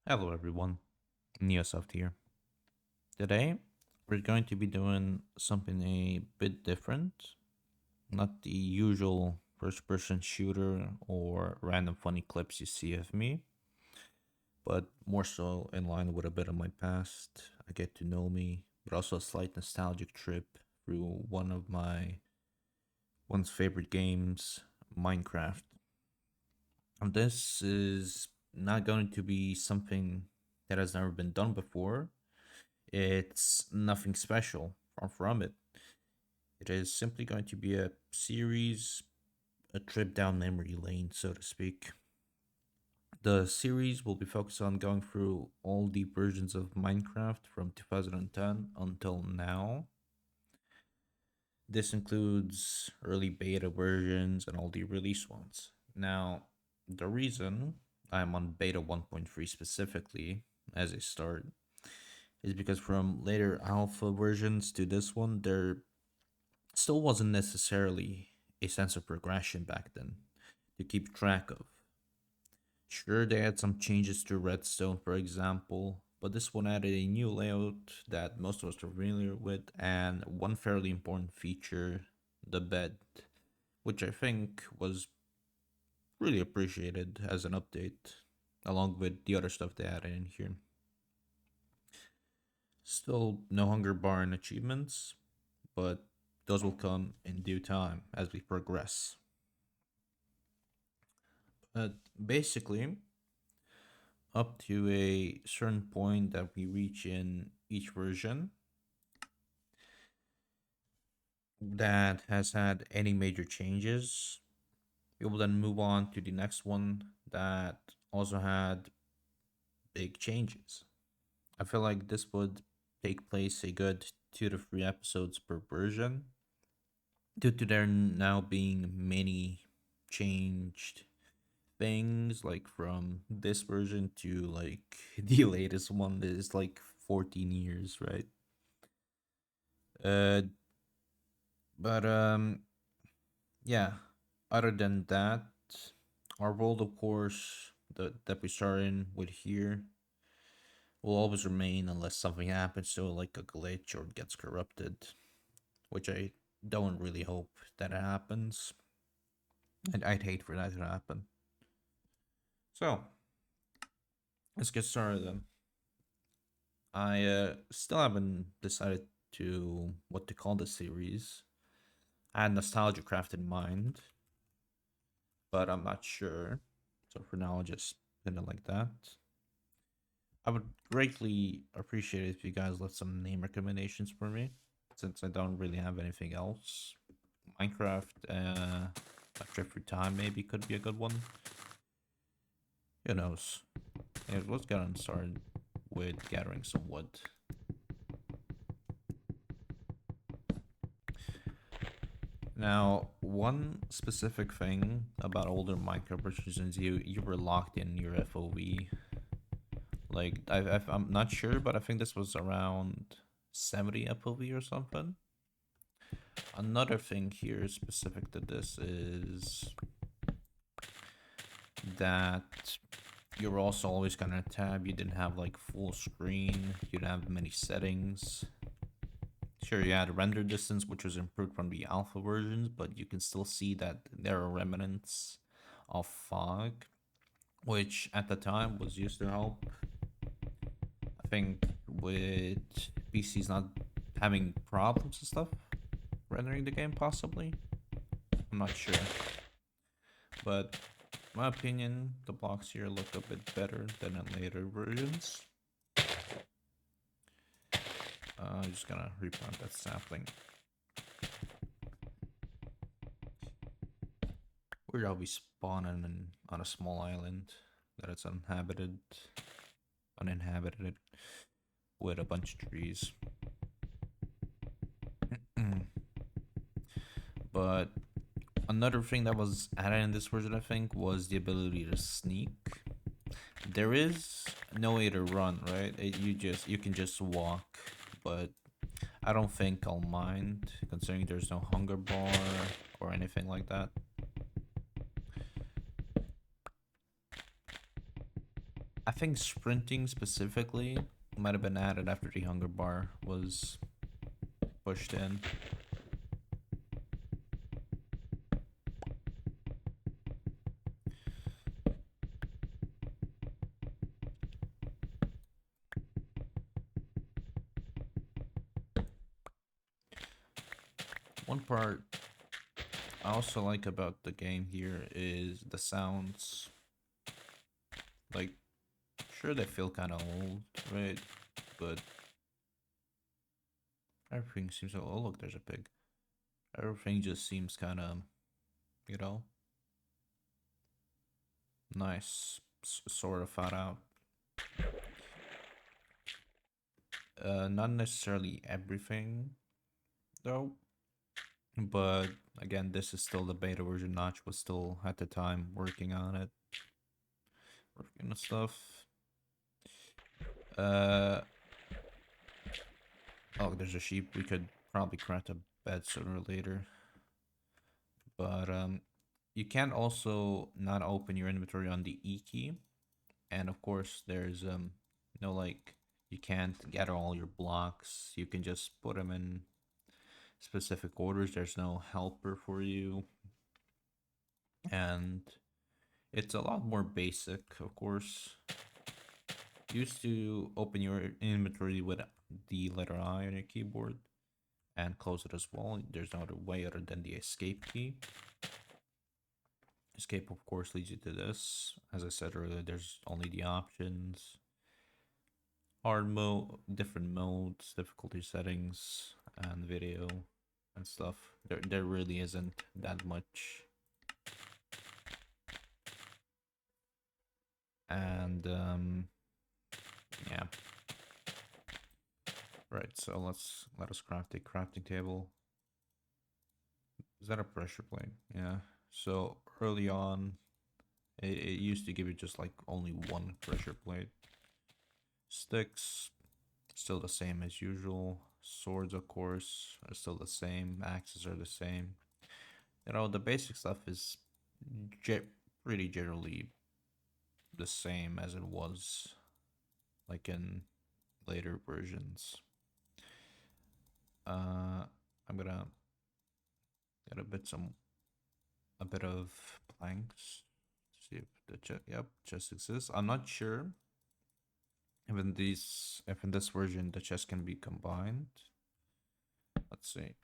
Hello everyone, Neosoft here. Today we're going to be doing something a bit different, not the usual first person shooter or random funny clips you see of me, but more so in line with a bit of my past. I get to know me, but also a slight nostalgic trip through one of my once favorite games, Minecraft. And this is not going to be something that has never been done before. It's nothing special far from it. It is simply going to be a series, a trip down memory lane, so to speak. The series will be focused on going through all the versions of Minecraft from 2010 until now. This includes early beta versions and all the release ones. Now, the reason I'm on beta 1.3 specifically as a start is because from later alpha versions to this one, there still wasn't necessarily a sense of progression back then to keep track of. Sure, they had some changes to Redstone, for example, but this one added a new layout that most of us are familiar with, and one fairly important feature, the bed, which I think was really appreciated as an update, along with the other stuff they added in here. Still, no hunger bar and achievements, but those will come in due time as we progress. But basically, up to a certain point that we reach in each version that has had any major changes, we will then move on to the next one that also had big changes. I feel like this would take place a good 2 to 3 episodes per version due to there now being many changed things, like from this version to like the latest one that is like 14 years, right? uh but yeah, other than that, our world, of course, that we start in with here will always remain unless something happens to it, like a glitch or it gets corrupted, which I don't really hope that it happens, and I'd hate for that to happen. So let's get started then. I still haven't decided to what to call the series. I had Nostalgiacraft in mind, but I'm not sure. So for now, I'll just put it like that. I would greatly appreciate it if you guys left some name recommendations for me, since I don't really have anything else. Minecraft, A Trip Through Time maybe could be a good one. Who knows? Yeah, let's get on started with gathering some wood. Now, one specific thing about older Minecraft versions, you were locked in your FOV. Like I'm not sure, but I think this was around 70 FOV or something. Another thing here specific to this is that you're also always gonna tab. You didn't have like full screen. You didn't have many settings. Sure, you had render distance, which was improved from the alpha versions, but you can still see that there are remnants of fog, which at the time was used to help. I think with PCs not having problems and stuff rendering the game, possibly. I'm not sure, but in my opinion, the blocks here look a bit better than in later versions. I'm just gonna replant that sapling. Weird how we spawning on a small island that it's uninhabited, with a bunch of trees. But another thing that was added in this version, I think, was the ability to sneak. There is no way to run, right? You can just walk, but I don't think I'll mind considering there's no hunger bar or anything like that. I think sprinting specifically might have been added after the hunger bar was pushed in. One part I also like about the game here is the sounds. Like, sure, they feel kind of old, right? But everything seems so. Oh, look, there's a pig. Everything just seems kind of, you know, nice, sort of thought out. Not necessarily everything, though. But again, this is still the beta version. Notch was still at the time working on it, working on stuff. Uh, oh, there's a sheep. We could probably craft a bed sooner or later. But you can also not open your inventory on the E key, and of course there's no like you can't gather all your blocks. You can just put them in specific orders. There's no helper for you, and it's a lot more basic. Of course, you used to open your inventory with the letter I on your keyboard and close it as well. There's no other way other than the escape key. Escape, of course, leads you to this. As I said earlier, there's only the options, hard mode, different modes, difficulty settings, and video and stuff. There really isn't that much. And yeah. Right, so let us craft a crafting table. Is that a pressure plate? Yeah. So early on, it used to give you just like only one pressure plate. Sticks, still the same as usual. Swords, of course, are still the same. Axes are the same. You know, the basic stuff is ge- pretty generally the same as it was, like in later versions. I'm gonna get a bit of planks. See if the chest, yep, chest exists. I'm not sure if in this version the chest can be combined. Let's see.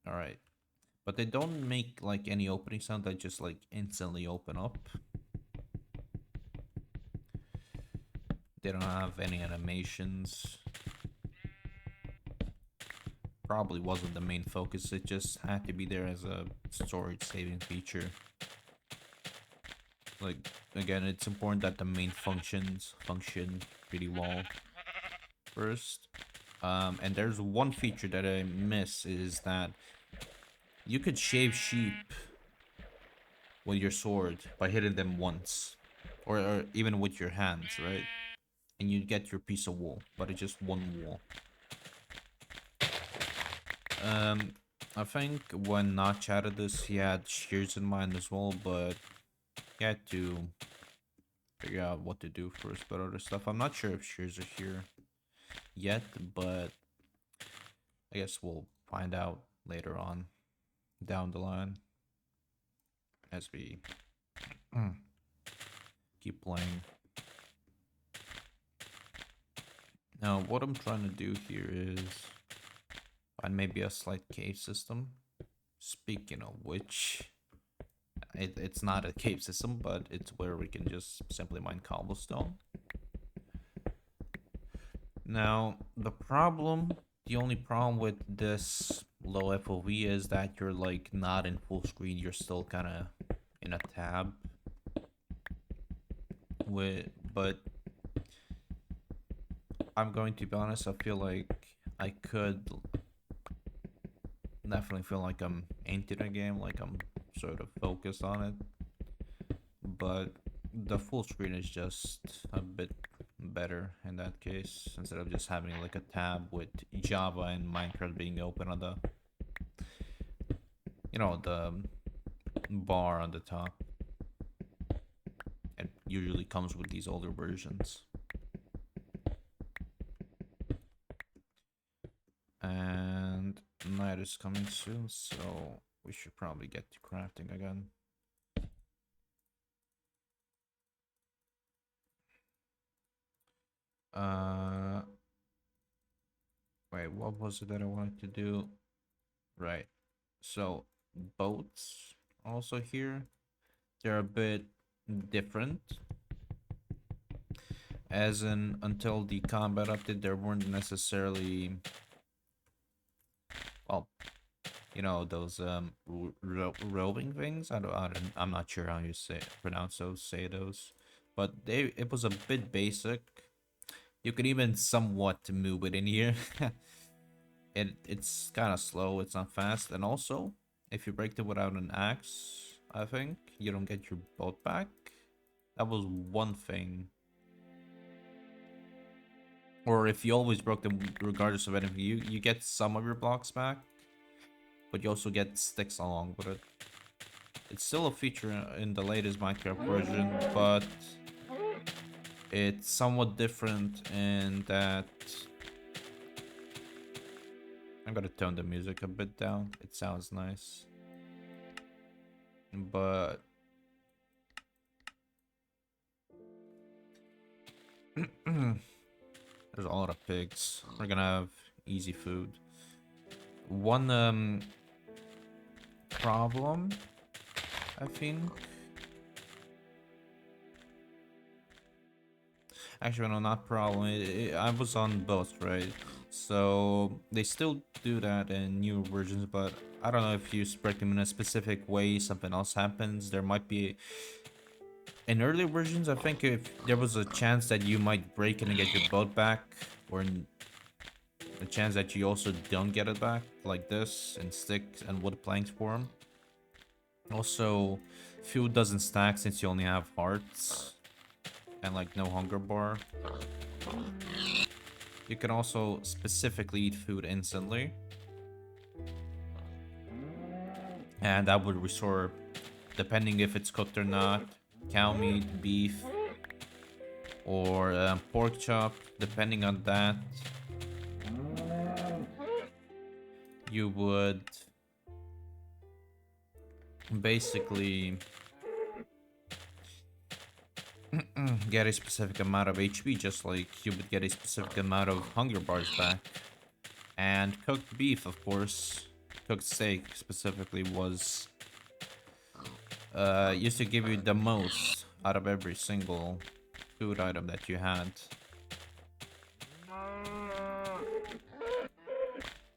All right, but they don't make like any opening sound. They just like instantly open up. They don't have any animations. Probably wasn't the main focus. It just had to be there as a storage saving feature. Like, again, it's important that the main functions function pretty well first. And there's one feature that I miss is that you could shave sheep with your sword by hitting them once, or even with your hands, right? And you get your piece of wool, but it's just one wool. Um, I think when Notch added this, he had shears in mind as well, but he had to figure out what to do first. But other stuff, I'm not sure if shears are here yet, but I guess we'll find out later on down the line as we keep playing. Now, what I'm trying to do here is find maybe a slight cave system. Speaking of which, it's not a cave system, but it's where we can just simply mine cobblestone. Now, the only problem with this low FOV is that you're like not in full screen. You're still kind of in a tab. But I'm going to be honest. I feel like I could definitely feel like I'm into the game, like I'm sort of focused on it. But the full screen is just a bit better in that case, instead of just having like a tab with Java and Minecraft being open on the, the bar on the top. And usually comes with these older versions. And night is coming soon, so we should probably get to crafting again. Uh, Wait, what was it that I wanted to do? Right. So boats also here. They're a bit different. As in, until the combat update, there weren't necessarily, well, you know, those roving things. I'm not sure how you pronounce those, say those, but it was a bit basic. You can even somewhat move it in here. It's kind of slow. It's not fast, and also if you break it without an axe, I think you don't get your boat back. That was one thing. Or if you always broke them, regardless of anything, you get some of your blocks back, but you also get sticks along with it. It's still a feature in the latest Minecraft version, but it's somewhat different in that I'm gonna tone the music a bit down. It sounds nice, but there's a lot of pigs. We're gonna have easy food. One problem, I think. Actually, no, not problem. I was on both, right? So they still do that in new versions, but I don't know if you break them in a specific way, something else happens. There might be in earlier versions. I think if there was a chance that you might break it and get your boat back, or a chance that you also don't get it back, like this, in sticks and wood planks form. Also, food doesn't stack since you only have hearts and like no hunger bar. You can also specifically eat food instantly, and that would restore, depending if it's cooked or not, cow meat, beef, or pork chop. Depending on that, you would basically get a specific amount of HP, just like you would get a specific amount of hunger bars back. And cooked beef, of course, cooked steak specifically, was used to give you the most out of every single food item that you had.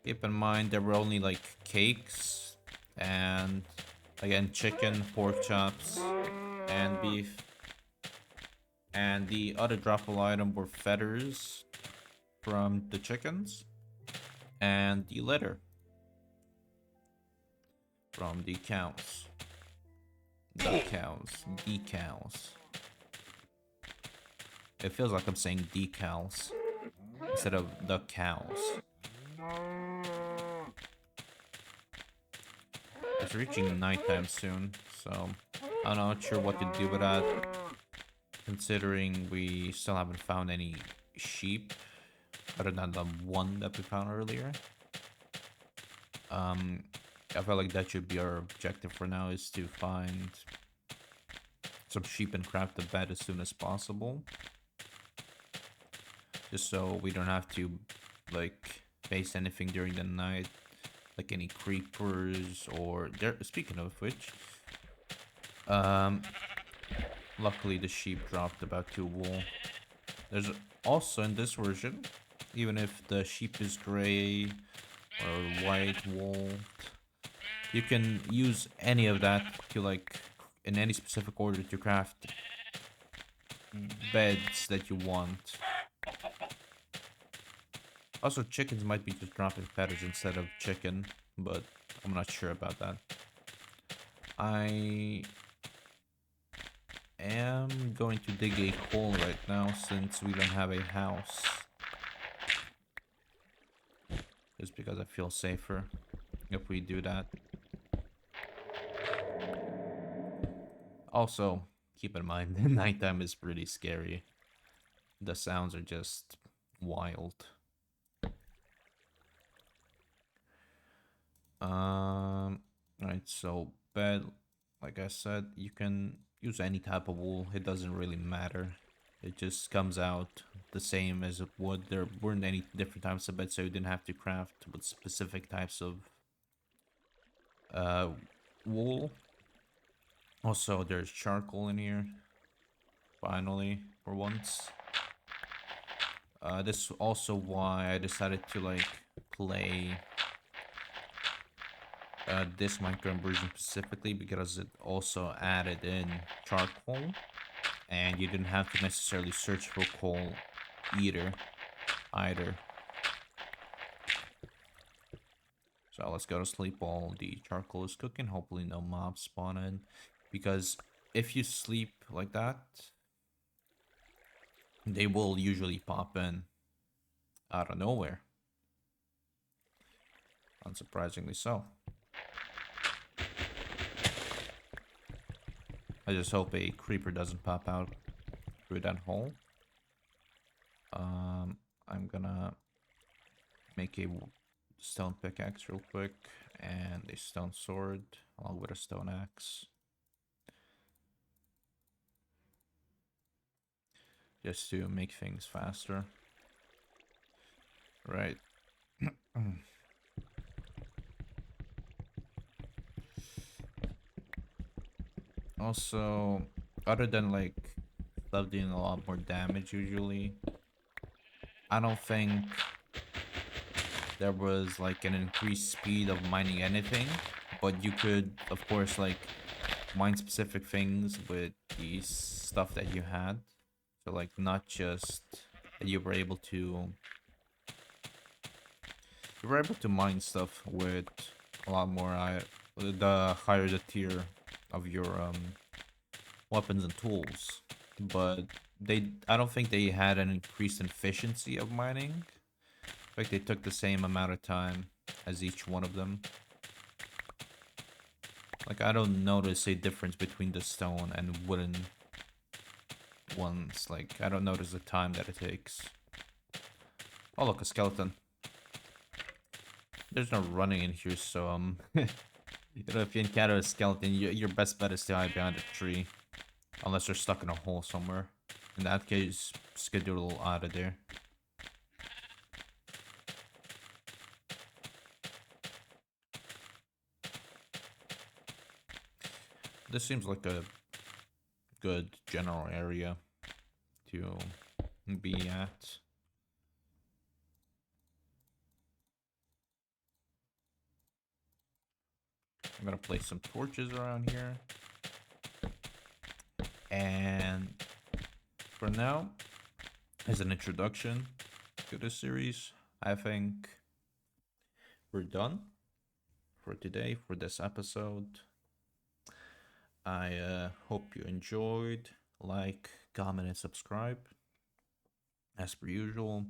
Keep in mind there were only like cakes and again chicken, pork chops, and beef. And the other droppable item were feathers from the chickens and the litter from the cows. The cows. Decals. It feels like I'm saying decals instead of the cows. It's reaching nighttime soon, so I'm not sure what to do with that, considering we still haven't found any sheep other than the one that we found earlier. I feel like that should be our objective for now, is to find some sheep and craft a bed as soon as possible. Just so we don't have to, like, face anything during the night. Like any creepers or... Speaking of which... Luckily the sheep dropped about 2 wool. There's also in this version, even if the sheep is gray or white wool, you can use any of that to, like, in any specific order to craft beds that you want. Also, chickens might be just dropping feathers instead of chicken, but I'm not sure about that. I am going to dig a hole right now since we don't have a house. Just because I feel safer if we do that. Also, Keep in mind, nighttime is pretty scary. The sounds are just wild. Right, so bed, like I said, you can use any type of wool. It doesn't really matter. It just comes out the same as it would. There weren't any different types of beds, so you didn't have to craft with specific types of uh wool. Also, there's charcoal in here. Finally, for once. This is also why I decided to like play this Minecraft version specifically, because it also added in charcoal, and you didn't have to necessarily search for coal either. So let's go to sleep while the charcoal is cooking. Hopefully no mobs spawn in, because if you sleep like that, they will usually pop in out of nowhere. Unsurprisingly so. I just hope a creeper doesn't pop out through that hole. I'm gonna make a stone pickaxe real quick and a stone sword along with a stone axe. Just to make things faster. Right. Also, other than like stuff doing a lot more damage usually, I don't think there was like an increased speed of mining anything, but you could of course like mine specific things with the stuff that you had. So like not just that you were able to mine stuff with a lot more the higher the tier of your weapons and tools. But I don't think they had an increased efficiency of mining. Like they took the same amount of time as each one of them. Like I don't notice a difference between the stone and wooden ones. Like I don't notice the time that it takes. Oh look, a skeleton. There's no running in here, so you know, if you encounter a skeleton, your best bet is to hide behind a tree, unless they're stuck in a hole somewhere. In that case, skedaddle out of there. This seems like a good general area to be at. I'm gonna place some torches around here. And for now, as an introduction to this series, I think we're done for today, for this episode. I hope you enjoyed. Like, comment, and subscribe. As per usual,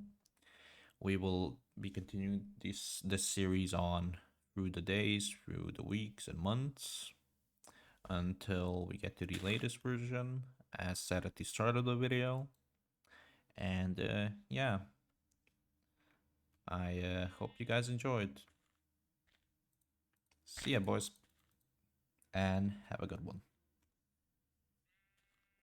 we will be continuing this series on through the days, through the weeks and months, until we get to the latest version, as said at the start of the video. And yeah, I hope you guys enjoyed. See ya, boys, and have a good one.